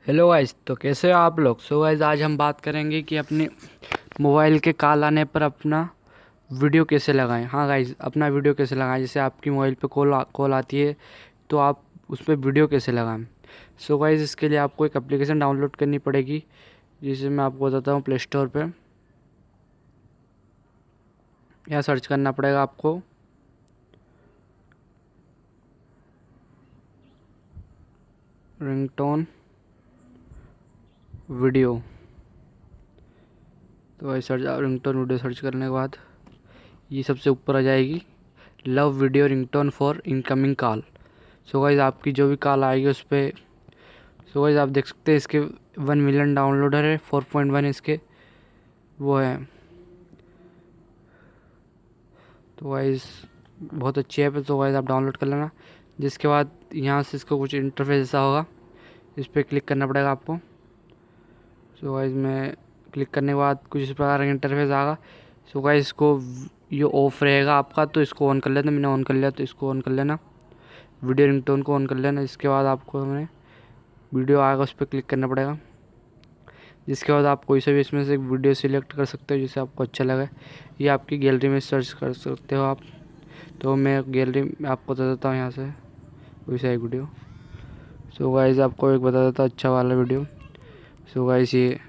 Hello guys, तो कैसे हो आप लोग। गाइस, आज हम बात करेंगे कि अपने मोबाइल के कॉल आने पर अपना वीडियो कैसे लगाएं। हाँ गाइस, अपना वीडियो कैसे लगाएं। जैसे आपकी मोबाइल पे कॉल आती है तो आप उस पर वीडियो कैसे लगाएं। गाइस, इसके लिए आपको एक एप्लीकेशन डाउनलोड करनी पड़ेगी, जिसे मैं आपको बताता हूँ। प्ले स्टोर पर यहाँ सर्च करना पड़ेगा आपको रिंगटोन वीडियो। तो भाई रिंगटोन वीडियो सर्च करने के बाद ये सबसे ऊपर आ जाएगी, love video ringtone for incoming call. Guys, आपकी जो भी कॉल आएगी उस पर गाइस आप देख सकते हैं इसके 1 मिलियन डाउनलोडर है, 4.1 इसके वो है। तो गाइस बहुत अच्छी ऐप है, तो गाइस आप डाउनलोड कर लेना। जिसके बाद यहाँ से इसको कुछ इंटरफेस ऐसा होगा, इस पर क्लिक करना पड़ेगा आपको। गाइस में क्लिक करने के बाद कुछ इस प्रकार का इंटरफेस आएगा। गाइस इसको ये ऑफ रहेगा आपका, तो इसको ऑन कर लेना। मैंने ऑन कर लिया, तो इसको ऑन कर लेना। वीडियो रिंगटोन को ऑन कर लेना। इसके बाद आपको हमें वीडियो आएगा, उस पर क्लिक करना पड़ेगा। जिसके बाद आप कोई सा भी इसमें से एक वीडियो सिलेक्ट कर सकते हो जिससे आपको अच्छा लगे। ये आपकी गैलरी में सर्च कर सकते हो आप। तो मैं गैलरी में आपको बता देता हूँ यहाँ से कोई सा एक वीडियो। गाइस आपको एक बता देता हूँ अच्छा वाला वीडियो। गाइस ये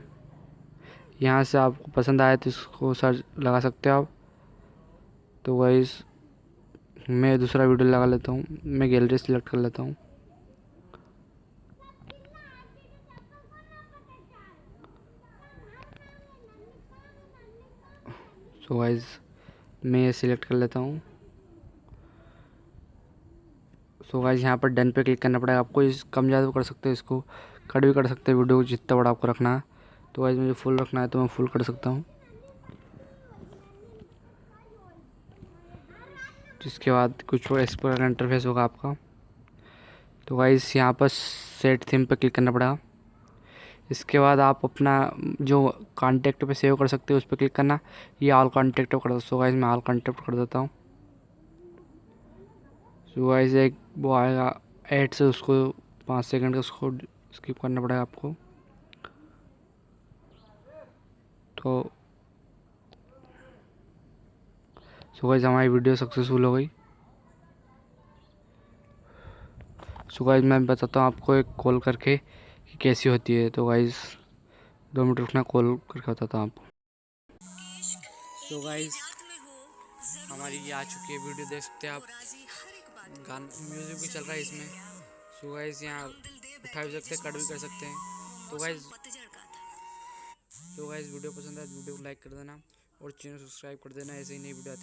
यहाँ से आपको पसंद आए तो इसको सर्च लगा सकते हो आप। तो गाइस मैं दूसरा वीडियो लगा लेता हूँ, मैं गैलरी सेलेक्ट कर लेता हूँ। गाइस मैं ये सिलेक्ट कर लेता हूँ। गाइस यहाँ पर डन पे क्लिक करना पड़ेगा आपको। इस कम ज़्यादा कर सकते हैं, इसको कट भी कर सकते हैं वीडियो को, जितना बड़ा आपको रखना है। तो गाइस मुझे फुल रखना है तो मैं फुल कर सकता हूँ। जिसके बाद कुछ इस प्रकार का इंटरफेस होगा आपका। तो गाइस यहाँ पर सेट थीम पे क्लिक करना पड़ेगा। इसके बाद आप अपना जो कॉन्टैक्ट पे सेव कर सकते हो उस पर क्लिक करना। ये ऑल कॉन्टैक्ट कर दो। गाइस मैं ऑल कॉन्टैक्ट कर देता हूँ। गाइस एक वो आएगा ऐड से, उसको 5 सेकंड का उसको स्किप करना पड़ेगा आपको। तो गाइस हमारी वीडियो सक्सेसफुल हो गई। गाइस मैं बताता हूँ आपको एक कॉल करके कि कैसी होती है। तो गाइस 2 मिनट रुकना, कॉल करके बताता हूँ आपको। गाइस हमारी ये आ चुकी है वीडियो, देख सकते हैं आप। गाना म्यूजिक भी चल रहा है इसमें। गाइस यहाँ उठा भी सकते हैं, कट भी कर सकते हैं। तो गाइस वीडियो पसंद आए तो वीडियो को लाइक कर देना और चैनल सब्सक्राइब कर देना। ऐसे ही नई वीडियो आती है।